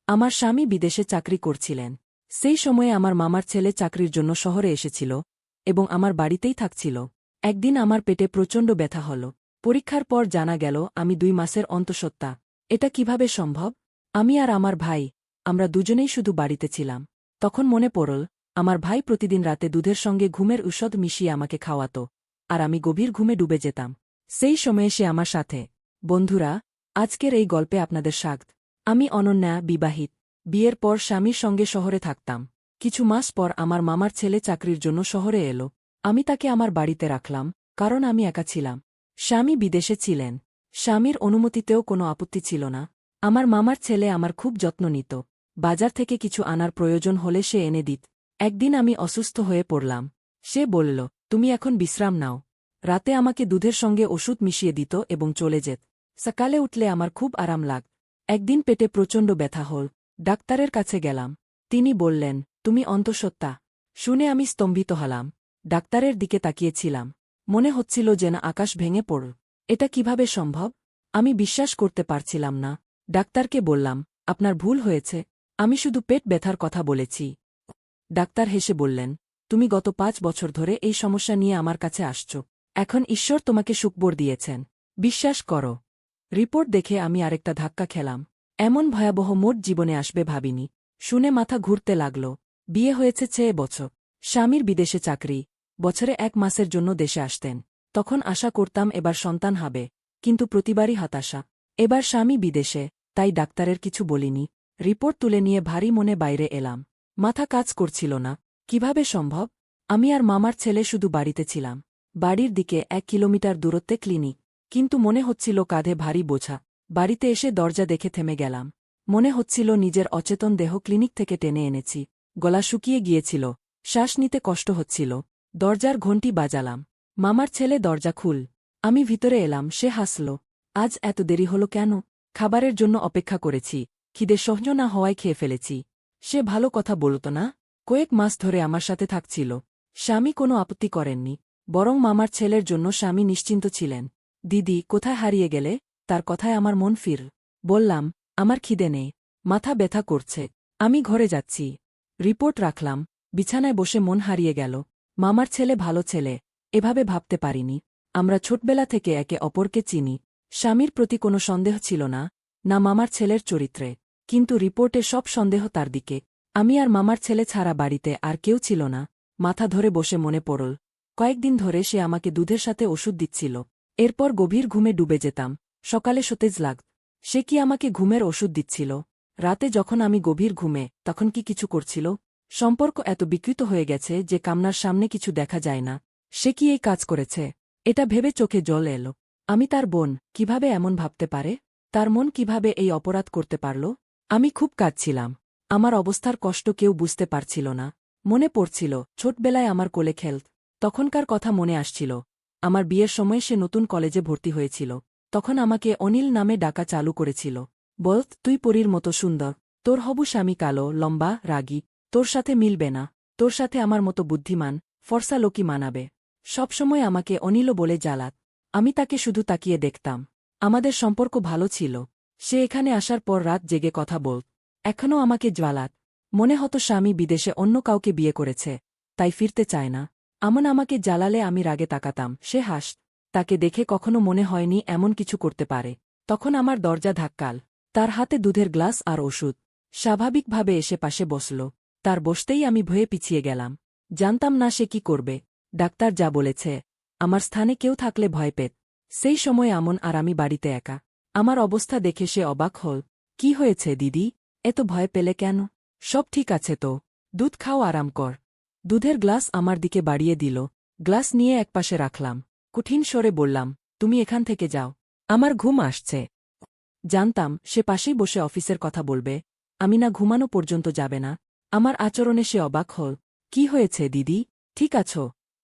আমার স্বামী বিদেশে চাকরি করছিলেন। সেই সময়ে আমার মামার ছেলে চাকরির জন্য শহরে এসেছিল এবং আমার বাড়িতেই থাকছিল। একদিন আমার পেটে প্রচণ্ড ব্যথা হল। পরীক্ষার পর জানা গেল আমি 2 মাসের অন্তঃসত্ত্বা। এটা কিভাবে সম্ভব? আমি আর আমার ভাই, আমরা দুজনেই শুধু বাড়িতে ছিলাম। তখন মনে পড়ল, আমার ভাই প্রতিদিন রাতে দুধের সঙ্গে ঘুমের ঔষধ মিশিয়ে আমাকে খাওয়াত, আর আমি গভীর ঘুমে ডুবে যেতাম। সেই সময়ে সে আমার সাথে। বন্ধুরা, আজকের এই গল্পে আপনাদের স্বাগত। আমি অনন্যা, বিবাহিত। বিয়ের পর স্বামীর সঙ্গে শহরে থাকতাম। কিছু মাস পর আমার মামার ছেলে চাকরির জন্য শহরে এলো। আমি তাকে আমার বাড়িতে রাখলাম, কারণ আমি একা ছিলাম। স্বামী বিদেশে ছিলেন। স্বামীর অনুমতিতেও কোনো আপত্তি ছিল না। আমার মামার ছেলে আমার খুব যত্ন নিত। বাজার থেকে কিছু আনার প্রয়োজন হলে সে এনে দিত। একদিন আমি অসুস্থ হয়ে পড়লাম। সে বলল, তুমি এখন বিশ্রাম নাও। রাতে আমাকে দুধের সঙ্গে ওষুধ মিশিয়ে দিত এবং চলে যেত। সকালে উঠলে আমার খুব আরাম লাগ। একদিন পেটে প্রচণ্ড ব্যথা হল। ডাক্তারের কাছে গেলাম। তিনি বললেন, তুমি অন্তঃসত্ত্বা। শুনে আমি স্তম্ভিত হলাম। ডাক্তারের দিকে তাকিয়েছিলাম। মনে হচ্ছিল যেন আকাশ ভেঙে পড়ল। এটা কিভাবে সম্ভব? আমি বিশ্বাস করতে পারছিলাম না। ডাক্তারকে বললাম, আপনার ভুল হয়েছে। আমি শুধু পেট ব্যথার কথা বলেছি। ডাক্তার হেসে বললেন, তুমি গত 5 বছর ধরে এই সমস্যা নিয়ে আমার কাছে আসছ। এখন ঈশ্বর তোমাকে সুখবর দিয়েছেন। বিশ্বাস করো। রিপোর্ট দেখে আমি আরেকটা ধাক্কা খেলাম। এমন ভয়াবহ মোট জীবনে আসবে ভাবিনি। শুনে মাথা ঘুরতে লাগল। বিয়ে হয়েছে 6 বছর। স্বামীর বিদেশে চাকরি। বছরে 1 মাসের জন্য দেশে আসতেন। তখন আশা করতাম এবার সন্তান হবে, কিন্তু প্রতিবারই হতাশা। এবার স্বামী বিদেশে, তাই ডাক্তারের কিছু বলিনি। রিপোর্ট তুলে নিয়ে ভারী মনে বাইরে এলাম। মাথা কাজ করছিল না। কিভাবে সম্ভব? আমি আর মামার ছেলে শুধু বাড়িতে ছিলাম। বাড়ির দিকে 1 কিলোমিটার দূরত্বে ক্লিনিক। কিন্তু মনে হচ্ছিল কাঁধে ভারী বোঝা। বাড়িতে এসে দরজা দেখে থেমে গেলাম। মনে হচ্ছিল নিজের অচেতন দেহ ক্লিনিক থেকে টেনে এনেছি। গলা শুকিয়ে গিয়েছিল। শ্বাস নিতে কষ্ট হচ্ছিল। দরজার ঘণ্টি বাজালাম। মামার ছেলে দরজা খুল। আমি ভিতরে এলাম। সে হাসল। আজ এত দেরি হলো কেন? খাবারের জন্য অপেক্ষা করেছি। খিদে সহ্য না হওয়ায় খেয়ে ফেলেছি। সে ভালো কথা বলত না। কয়েক মাস ধরে আমার সাথে থাকছিল। স্বামী কোনো আপত্তি করেননি। বরং মামার ছেলের জন্য স্বামী নিশ্চিন্ত ছিলেন। দিদি, কোথায় হারিয়ে গেলে? তার কথায় আমার মন ফির। বললাম, আমার খিদে নেই। মাথা ব্যথা করছে। আমি ঘরে যাচ্ছি। রিপোর্ট রাখলাম। বিছানায় বসে মন হারিয়ে গেল। মামার ছেলে ভালো ছেলে। এভাবে ভাবতে পারিনি। আমরা ছোটবেলা থেকে একে অপরকে চিনি। স্বামীর প্রতি কোনো সন্দেহ ছিল না, না মামার ছেলের চরিত্রে। কিন্তু রিপোর্টে সব সন্দেহ তার দিকে। আমি আর মামার ছেলে ছাড়া বাড়িতে আর কেউ ছিল না। মাথা ধরে বসে মনে পড়ল, কয়েকদিন ধরে সে আমাকে দুধের সাথে ওষুধ দিচ্ছিল। এরপর গভীর ঘুমে ডুবে যেতাম। সকালে সতেজ লাগত। সে কি আমাকে ঘুমের ওষুধ দিচ্ছিল? রাতে যখন আমি গভীর ঘুমে, তখন কি কিছু করছিল? সম্পর্ক এত বিকৃত হয়ে গেছে যে কামনার সামনে কিছু দেখা যায় না। সে কি এই কাজ করেছে? এটা ভেবে চোখে জল এলো। আমি তার বোন, কিভাবে এমন ভাবতে পারে? তার মন কিভাবে এই অপরাধ করতে পারল? আমি খুব কাঁদছিলাম। আমার অবস্থার কষ্ট কেউ বুঝতে পারছিল না। মনে পড়ছিল, ছোটবেলায় আমার কোলে খেলত। তখনকার কথা মনে আসছিল। আমার বিয়ের সময় সে নতুন কলেজে ভর্তি হয়েছিল। তখন আমাকে অনিল নামে ডাকা চালু করেছিল। বলত, তুই পরীর মতো সুন্দর। তোর হবু স্বামী কালো, লম্বা, রাগী। তোর সাথে মিলবে না। তোর সাথে আমার মতো বুদ্ধিমান, ফর্সা লোকই মানাবে। সবসময় আমাকে অনিলও বলে জ্বালাত। আমি তাকে শুধু তাকিয়ে দেখতাম। আমাদের সম্পর্ক ভালো ছিল। সে এখানে আসার পর রাত জেগে কথা বলত। এখনও আমাকে জ্বালাত। মনে হতো স্বামী বিদেশে অন্য কাউকে বিয়ে করেছে, তাই ফিরতে চায় না। আমন আমাকে জ্বালালে আমি রাগে তাকাতাম। সে হাসত। তাকে দেখে কখনো মনে হয়নি এমন কিছু করতে পারে। তখন আমার দরজা ধাক্কাল। তার হাতে দুধের গ্লাস আর ওষুধ। স্বাভাবিকভাবে এসে পাশে বসল। তার বসতেই আমি ভয়ে পিছিয়ে গেলাম। জানতাম না সে কি করবে। ডাক্তার যা বলেছে, আমার স্থানে কেউ থাকলে ভয় পেত। সেই সময় আমন আর আমি বাড়িতে একা। আমার অবস্থা দেখে সে অবাক হল। কি হয়েছে দিদি? এত ভয় পেলে কেন? সব ঠিক আছে তো। দুধ খাও, আরাম কর। দুধের গ্লাস আমার দিকে বাড়িয়ে দিল। গ্লাস নিয়ে একপাশে রাখলাম। কঠিন স্বরে বললাম, তুমি এখান থেকে যাও। আমার ঘুম আসছে। জানতাম সে পাশেই বসে অফিসের কথা বলবে। আমি না ঘুমানো পর্যন্ত যাবে না। আমার আচরণে সে অবাক হল। কি হয়েছে দিদি? ঠিক আছো?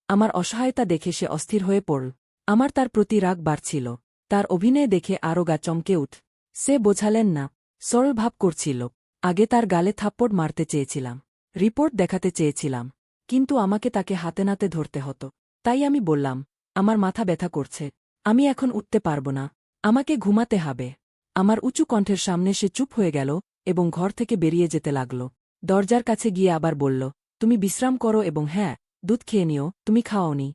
আমার অসহায়তা দেখে সে অস্থির হয়ে পড়ল। আমার তার প্রতি রাগ বাড়ছিল। তার অভিনয় দেখে আরও গা চমকে উঠ। সে বোঝালেন না। সরল ভাব করছিল। আগে তার গালে থাপ্পড় মারতে চেয়েছিলাম। রিপোর্ট দেখাতে চেয়েছিলাম। কিন্তু আমাকে তাকে হাতে নাতে ধরতে হতো। তাই আমি বললাম, আমার মাথা ব্যথা করছে। আমি এখন উঠতে পারব না। আমাকে ঘুমাতে হবে। আমার উঁচু কণ্ঠের সামনে সে চুপ হয়ে গেল এবং ঘর থেকে বেরিয়ে যেতে লাগল। দরজার কাছে গিয়ে আবার বলল, তুমি বিশ্রাম করো এবং হ্যাঁ, দুধ খেয়ে নিও, তুমি খাওয়াওনি।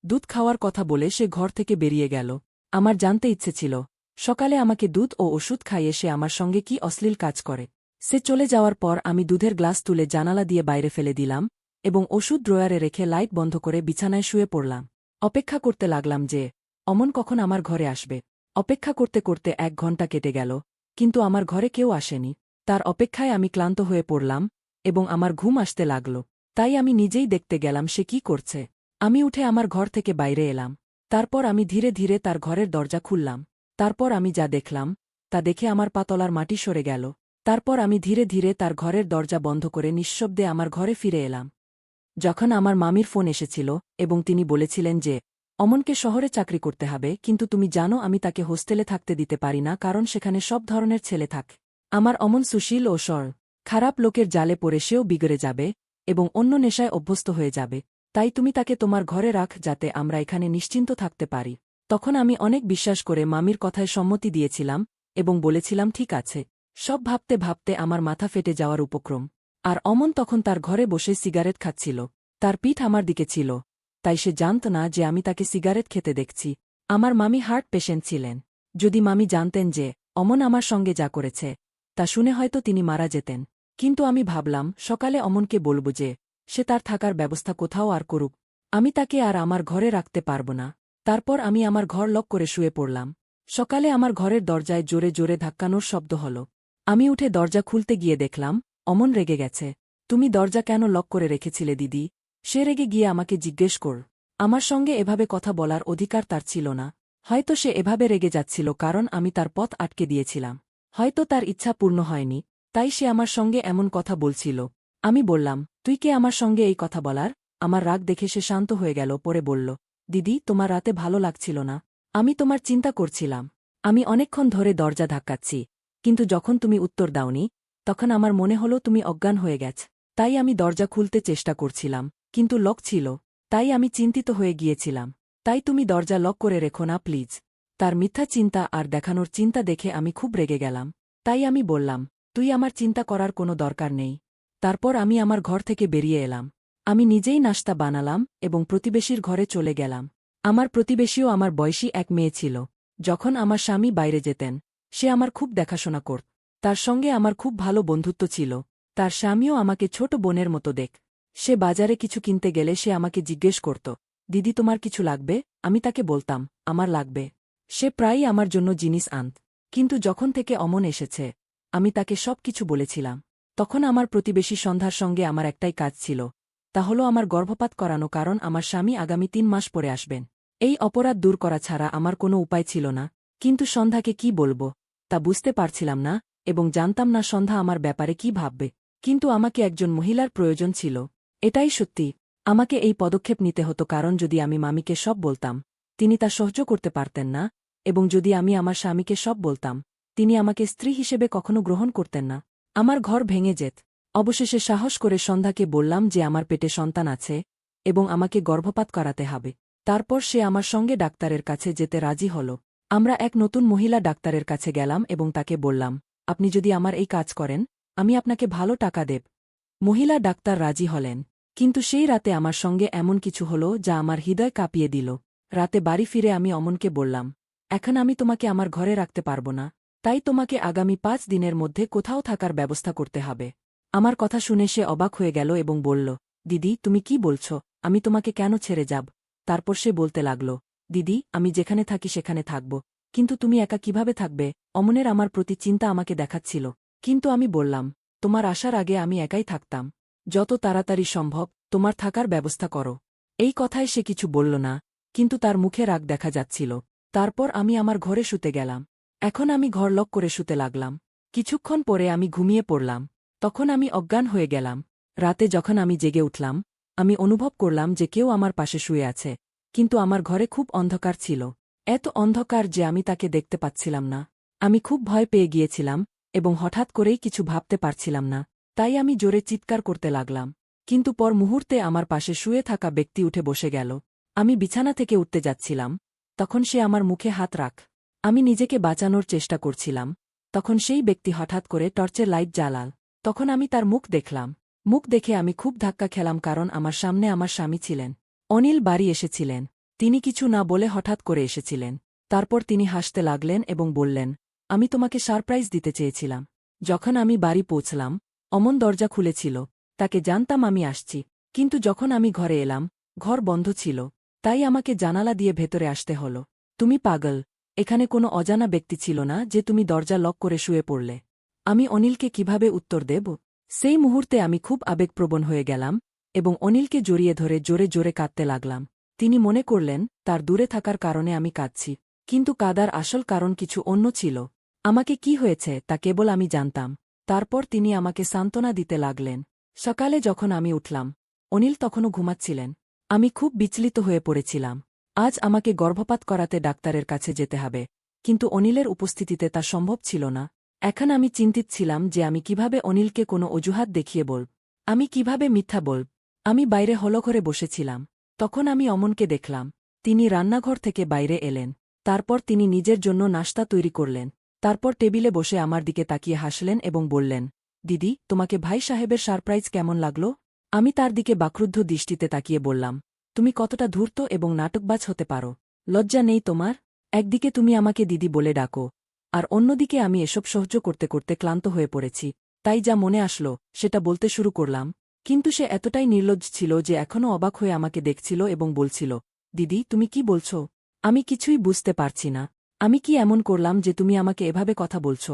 দুধ খাওয়ার কথা বলে সে ঘর থেকে বেরিয়ে গেল। আমার জানতে ইচ্ছে ছিল, সকালে আমাকে দুধ ও ওষুধ খাইয়ে সে আমার সঙ্গে কি অশ্লীল কাজ করে। সে চলে যাওয়ার পর আমি দুধের গ্লাস তুলে জানালা দিয়ে বাইরে ফেলে দিলাম এবং ওষুধ ড্রয়ারে রেখে লাইট বন্ধ করে বিছানায় শুয়ে পড়লাম। অপেক্ষা করতে লাগলাম যে অমন কখন আমার ঘরে আসবে। অপেক্ষা করতে করতে 1 ঘণ্টা কেটে গেল, কিন্তু আমার ঘরে কেউ আসেনি। তার অপেক্ষায় আমি ক্লান্ত হয়ে পড়লাম এবং আমার ঘুম আসতে লাগল। তাই আমি নিজেই দেখতে গেলাম সে কি করছে। আমি উঠে আমার ঘর থেকে বাইরে এলাম। তারপর আমি ধীরে ধীরে তার ঘরের দরজা খুললাম। তারপর আমি যা দেখলাম তা দেখে আমার পা তলার মাটি সরে গেল। তারপর আমি ধীরে ধীরে তার ঘরের দরজা বন্ধ করে নিঃশব্দে আমার ঘরে ফিরে এলাম। যখন আমার মামির ফোন এসেছিল এবং তিনি বলেছিলেন যে অমনকে শহরে চাকরি করতে হবে, কিন্তু তুমি জানো আমি তাকে হোস্টেলে থাকতে দিতে পারি না, কারণ সেখানে সব ধরনের ছেলে থাকে। আমার অমন সুশীল ও সর খারাপ লোকের জালে পড়ে সেও বিগড়ে যাবে এবং অন্য নেশায় অভ্যস্ত হয়ে যাবে। তাই তুমি তাকে তোমার ঘরে রাখ, যাতে আমরা এখানে নিশ্চিন্ত থাকতে পারি। তখন আমি অনেক বিশ্বাস করে মামির কথায় সম্মতি দিয়েছিলাম এবং বলেছিলাম ঠিক আছে। সব ভাবতে ভাবতে আমার মাথা ফেটে যাওয়ার উপক্রম। আর অমন তখন তার ঘরে বসে সিগারেট খাচ্ছিল। তার পিঠ আমার দিকে ছিল, তাই সে জানত না যে আমি তাকে সিগারেট খেতে দেখছি। আমার মামি হার্ট পেশেন্ট ছিলেন। যদি মামি জানতেন যে অমন আমার সঙ্গে যা করেছে, তা শুনে হয়তো তিনি মারা যেতেন। কিন্তু আমি ভাবলাম সকালে অমনকে বলব যে সে তার থাকার ব্যবস্থা কোথাও আর করুক, আমি তাকে আর আমার ঘরে রাখতে পারব না। তারপর আমি আমার ঘর লক করে শুয়ে পড়লাম। সকালে আমার ঘরের দরজায় জোরে জোরে ধাক্কানোর শব্দ হল। আমি উঠে দরজা খুলতে গিয়ে দেখলাম অমন রেগে গেছে। তুমি দরজা কেন লক করে রেখেছিলে দিদি? সে রেগে গিয়ে আমাকে জিজ্ঞেস কর। আমার সঙ্গে এভাবে কথা বলার অধিকার তার ছিল না। হয়তো সে এভাবে রেগে যাচ্ছিল কারণ আমি তার পথ আটকে দিয়েছিলাম। হয়তো তার ইচ্ছা পূর্ণ হয়নি, তাই সে আমার সঙ্গে এমন কথা বলছিল। আমি বললাম, তুই কে আমার সঙ্গে এই কথা বলার? আমার রাগ দেখে সে শান্ত হয়ে গেল। পরে বলল, দিদি, তোমার রাতে ভালো লাগছিল না, আমি তোমার চিন্তা করছিলাম। আমি অনেকক্ষণ ধরে দরজা ধাক্কাচ্ছি, কিন্তু যখন তুমি উত্তর দাওনি, তখন আমার মনে হলো তুমি অজ্ঞান হয়ে গেছ। তাই আমি দরজা খুলতে চেষ্টা করছিলাম, কিন্তু লক ছিল। তাই আমি চিন্তিত হয়ে গিয়েছিলাম। তাই তুমি দরজা লক করে রেখো না প্লিজ। তার মিথ্যা চিন্তা আর দেখানোর চিন্তা দেখে আমি খুব রেগে গেলাম। তাই আমি বললাম, তুই আমার চিন্তা করার কোনো দরকার নেই। তারপর আমি আমার ঘর থেকে বেরিয়ে এলাম। আমি নিজেই নাশতা বানালাম এবং প্রতিবেশীর ঘরে চলে গেলাম। আমার প্রতিবেশীও আমার বয়সী এক মেয়ে ছিল। যখন আমার স্বামী বাইরে যেতেন, সে আমার খুব দেখাশোনা করত। তার সঙ্গে আমার খুব ভালো বন্ধুত্ব ছিল। তার স্বামীও আমাকে ছোট বোনের মতো দেখ। সে বাজারে কিছু কিনতে গেলে সে আমাকে জিজ্ঞেস করত, দিদি তোমার কিছু লাগবে? আমি তাকে বলতাম, আমার লাগবে। সে প্রায়ই আমার জন্য জিনিস আনত। কিন্তু যখন থেকে অমন এসেছে, আমি তাকে সব কিছু বলেছিলাম। তখন আমার প্রতিবেশী সন্ধ্যার সঙ্গে আমার একটাই কাজ ছিল, তা হল আমার গর্ভপাত করানো, কারণ আমার স্বামী আগামী 3 মাস পরে আসবেন। এই অপরাধ দূর করা ছাড়া আমার কোনো উপায় ছিল না। কিন্তু সন্ধ্যাকে কি বলবো তা বুঝতে পারছিলাম না এবং জানতাম না সন্ধ্যা আমার ব্যাপারে কি ভাববে। কিন্তু আমাকে একজন মহিলার প্রয়োজন ছিল। এটাই সত্যি, আমাকে এই পদক্ষেপ নিতে হতো, কারণ যদি আমি মামিকে সব বলতাম, তিনি তা সহ্য করতে পারতেন না, এবং যদি আমি আমার স্বামীকে সব বলতাম, তিনি আমাকে স্ত্রী হিসেবে কখনো গ্রহণ করতেন না। আমার ঘর ভেঙে যেত। অবশেষে সাহস করে সন্ধ্যাকে বললাম যে আমার পেটে সন্তান আছে এবং আমাকে গর্ভপাত করাতে হবে। তারপর সে আমার সঙ্গে ডাক্তারের কাছে যেতে রাজি হল। আমরা এক নতুন মহিলা ডাক্তারের কাছে গেলাম এবং তাকে বললাম, আপনি যদি আমার এই কাজ করেন, আমি আপনাকে ভালো টাকা দেব। মহিলা ডাক্তার রাজি হলেন। কিন্তু সেই রাতে আমার সঙ্গে এমন কিছু হল যা আমার হৃদয় কাঁপিয়ে দিল। রাতে বাড়ি ফিরে আমি অমনকে বললাম, এখন আমি তোমাকে আমার ঘরে রাখতে পারব না, তাই তোমাকে আগামী 5 দিনের মধ্যে কোথাও থাকার ব্যবস্থা করতে হবে। আমার কথা শুনে সে অবাক হয়ে গেল এবং বলল, দিদি, তুমি কি বলছ? আমি তোমাকে কেন ছেড়ে যাব? তারপর সে বলতে লাগল, দিদি, আমি যেখানে থাকি সেখানে থাকব, কিন্তু তুমি একা কিভাবে থাকবে? অমনের আমার প্রতি চিন্তা আমাকে দেখাচ্ছিল। কিন্তু আমি বললাম, তোমার আসার আগে আমি একাই থাকতাম। যত তাড়াতাড়ি সম্ভব তোমার থাকার ব্যবস্থা করো। এই কথায় সে কিছু বলল না, কিন্তু তার মুখে রাগ দেখা যাচ্ছিল। তারপর আমি আমার ঘরে শুতে গেলাম। এখন আমি ঘর লক করে শুতে লাগলাম। কিছুক্ষণ পরে আমি ঘুমিয়ে পড়লাম। তখন আমি অজ্ঞান হয়ে গেলাম। রাতে যখন আমি জেগে উঠলাম, আমি অনুভব করলাম যে কেউ আমার পাশে শুয়ে আছে, কিন্তু আমার ঘরে খুব অন্ধকার ছিল। এত অন্ধকার যে আমি তাকে দেখতে পাচ্ছিলাম না। আমি খুব ভয় পেয়ে গিয়েছিলাম এবং হঠাৎ করেই কিছু ভাবতে পারছিলাম না। তাই আমি জোরে চিৎকার করতে লাগলাম। কিন্তু পর মুহূর্তে আমার পাশে শুয়ে থাকা ব্যক্তি উঠে বসে গেল। আমি বিছানা থেকে উঠতে যাচ্ছিলাম, তখন সে আমার মুখে হাত রাখ। আমি নিজেকে বাঁচানোর চেষ্টা করছিলাম, তখন সেই ব্যক্তি হঠাৎ করে টর্চের লাইট জ্বালাল। তখন আমি তার মুখ দেখলাম। মুখ দেখে আমি খুব ধাক্কা খেলাম, কারণ আমার সামনে আমার স্বামী ছিলেন। অনিল বাড়ি এসেছিলেন। তিনি কিছু না বলে হঠাৎ করে এসেছিলেন। তারপর তিনি হাসতে লাগলেন এবং বললেন, আমি তোমাকে সারপ্রাইজ দিতে চেয়েছিলাম। যখন আমি বাড়ি পৌঁছলাম, অমন দরজা খুলেছিল। তাকে জানতাম আমি আসছি, কিন্তু যখন আমি ঘরে এলাম, ঘর বন্ধ ছিল। তাই আমাকে জানালা দিয়ে ভেতরে আসতে হল। তুমি পাগল, এখানে কোনো অজানা ব্যক্তি ছিল না যে তুমি দরজা লক করে শুয়ে পড়লে। আমি অনিলকে কিভাবে উত্তর দেব? সেই মুহূর্তে আমি খুব আবেগপ্রবণ হয়ে গেলাম এবং অনিলকে জড়িয়ে ধরে জোরে জোরে কাঁদতে লাগলাম। তিনি মনে করলেন তার দূরে থাকার কারণে আমি কাঁদছি, কিন্তু কাঁদার আসল কারণ কিছু অন্য ছিল। আমাকে কি হয়েছে তা কেবল আমি জানতাম। তারপর তিনি আমাকে সান্ত্বনা দিতে লাগলেন। সকালে যখন আমি উঠলাম, অনিল তখনও ঘুমাচ্ছিলেন। আমি খুব বিচলিত হয়ে পড়েছিলাম। আজ আমাকে গর্ভপাত করাতে ডাক্তারের কাছে যেতে হবে, কিন্তু অনিলের উপস্থিতিতে তা সম্ভব ছিল না। এখন আমি চিন্তিত ছিলাম যে আমি কিভাবে অনিলকে কোনো অজুহাত দেখিয়ে বলব। আমি কিভাবে মিথ্যা বলব। আমি বাইরে হলঘরে বসেছিলাম। তখন আমি অমনকে দেখলাম। তিনি রান্নাঘর থেকে বাইরে এলেন। তারপর তিনি নিজের জন্য নাশতা তৈরি করলেন। তারপর টেবিলে বসে আমার দিকে তাকিয়ে হাসলেন এবং বললেন, দিদি, তোমাকে ভাই সাহেবের সারপ্রাইজ কেমন লাগল? আমি তার দিকে বাক্রুদ্ধ দৃষ্টিতে তাকিয়ে বললাম, তুমি কতটা ধূর্ত এবং নাটকবাজ হতে পারো। লজ্জা নেই তোমার? একদিকে তুমি আমাকে দিদি বলে ডাকো, আর অন্যদিকে আমি এসব সহ্য করতে করতে ক্লান্ত হয়ে পড়েছি। তাই যা মনে আসলো সেটা বলতে শুরু করলাম। কিন্তু সে এতটাই নির্লজ্জ ছিল যে এখনও অবাক হয়ে আমাকে দেখছিল এবং বলছিল, দিদি, তুমি কি বলছ? আমি কিছুই বুঝতে পারছি না। আমি কি এমন করলাম যে তুমি আমাকে এভাবে কথা বলছ?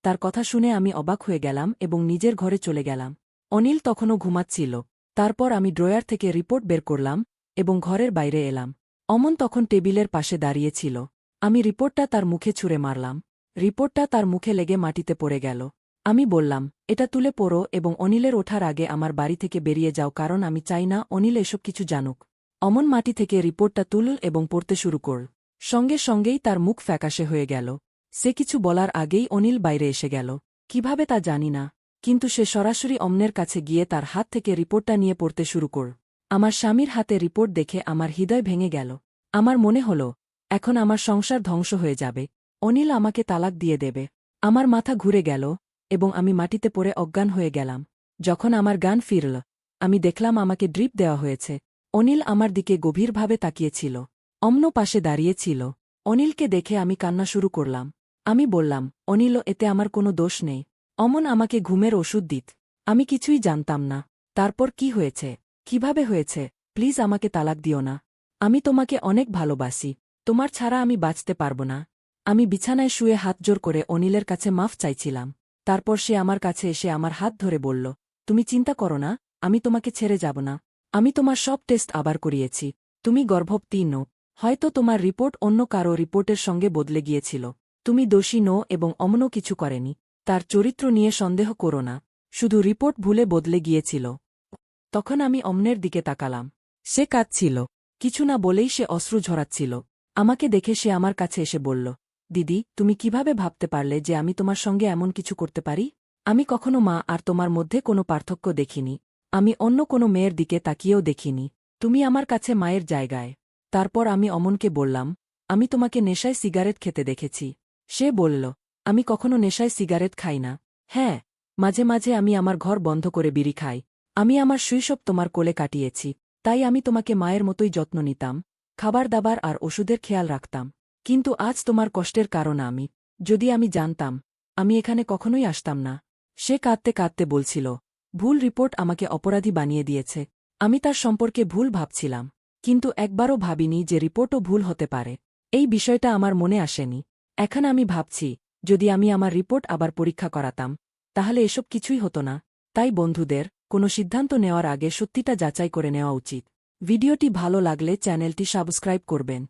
তার কথা শুনে আমি অবাক হয়ে গেলাম এবং নিজের ঘরে চলে গেলাম। অনিল তখনও ঘুমাচ্ছিল। তারপর আমি ড্রয়ার থেকে রিপোর্ট বের করলাম এবং ঘরের বাইরে এলাম। অমন তখন টেবিলের পাশে দাঁড়িয়েছিল। আমি রিপোর্টটা তার মুখে ছুঁড়ে মারলাম। রিপোর্টটা তার মুখে লেগে মাটিতে পড়ে গেল। আমি বললাম, এটা তুলে পড়ো এবং অনিলের ওঠার আগে আমার বাড়ি থেকে বেরিয়ে যাও, কারণ আমি চাই না অনিল এসব কিছু জানুক। অমন মাটি থেকে রিপোর্টটা তুলল এবং পড়তে শুরু করল। সঙ্গে সঙ্গেই তার মুখ ফ্যাকাশে হয়ে গেল। সে কিছু বলার আগেই অনিল বাইরে এসে গেল। কিভাবে তা জানি না, কিন্তু সে সরাসরি অমনের কাছে গিয়ে তার হাত থেকে রিপোর্টটা নিয়ে পড়তে শুরু করল। আমার স্বামীর হাতে রিপোর্ট দেখে আমার হৃদয় ভেঙে গেল। আমার মনে হল, এখন আমার সংসার ধ্বংস হয়ে যাবে। অনিল আমাকে তালাক দিয়ে দেবে। আমার মাথা ঘুরে গেল এবং আমি মাটিতে পড়ে অজ্ঞান হয়ে গেলাম। যখন আমার জ্ঞান ফিরল, আমি দেখলাম আমাকে ড্রিপ দেওয়া হয়েছে। অনিল আমার দিকে গভীরভাবে তাকিয়েছিল। অমন পাশে দাঁড়িয়েছিল। অনিলকে দেখে আমি কান্না শুরু করলাম। আমি বললাম, অনিল, এতে আমার কোনো দোষ নেই। অমন আমাকে ঘুমের ওষুধ দিত। আমি কিছুই জানতাম না। তারপর কি হয়েছে, কিভাবে হয়েছে? প্লিজ আমাকে তালাক দিও না। আমি তোমাকে অনেক ভালোবাসি। তোমার ছাড়া আমি বাঁচতে পারব না। আমি বিছানায় শুয়ে হাত জোর করে অনিলের কাছে মাফ চাইছিলাম। তারপর সে আমার কাছে এসে আমার হাত ধরে বলল, তুমি চিন্তা করো না, আমি তোমাকে ছেড়ে যাব না। আমি তোমার সব টেস্ট আবার করিয়েছি। তুমি গর্ভবতী নও। হয়তো তোমার রিপোর্ট অন্য কারো রিপোর্টের সঙ্গে বদলে গিয়েছিল। তুমি দোষী নও এবং অমনও কিছু করেনি। তার চরিত্র নিয়ে সন্দেহ করো না। শুধু রিপোর্ট ভুলে বদলে গিয়েছিল। তখন আমি অমনের দিকে তাকালাম। সে কাঁদছিল। কিছু না বলেই সে অশ্রু ঝরাচ্ছিল। আমাকে দেখে সে আমার কাছে এসে বলল, দিদি, তুমি কিভাবে ভাবতে পারলে যে আমি তোমার সঙ্গে এমন কিছু করতে পারি? আমি কখনো মা আর তোমার মধ্যে কোনো পার্থক্য দেখিনি। আমি অন্য কোনো মেয়ের দিকে তাকিয়েও দেখিনি। তুমি আমার কাছে মায়ের জায়গায়। তারপর আমি অমনকে বললাম, আমি তোমাকে নেশায় সিগারেট খেতে দেখেছি। সে বলল, আমি কখনো নেশায় সিগারেট খাই না। হ্যাঁ, মাঝে মাঝে আমি আমার ঘর বন্ধ করে বিড়ি খাই। আমি আমার শৈশব তোমার কোলে কাটিয়েছি। তাই আমি তোমাকে মায়ের মতোই যত্ন নিতাম, খাবার দাবার আর ওষুধের খেয়াল রাখতাম। কিন্তু আজ তোমার কষ্টের কারণ আমি। যদি আমি জানতাম, আমি এখানে কখনোই আসতাম না। সে কাঁদতে কাঁদতে বলছিল, ভুল রিপোর্ট আমাকে অপরাধী বানিয়ে দিয়েছে। আমি তার সম্পর্কে ভুল ভাবছিলাম, কিন্তু একবারও ভাবিনি যে রিপোর্টও ভুল হতে পারে। এই বিষয়টা আমার মনে আসেনি। এখন আমি ভাবছি, যদি আমি আমার রিপোর্ট আবার পরীক্ষা করাতাম, তাহলে এসব কিছুই হতো না। তাই বন্ধুদের, কোনো সিদ্ধান্ত নেওয়ার আগে সত্যিটা যাচাই করে নেওয়া উচিত। ভিডিওটি ভালো লাগলে চ্যানেলটি সাবস্ক্রাইব করবেন।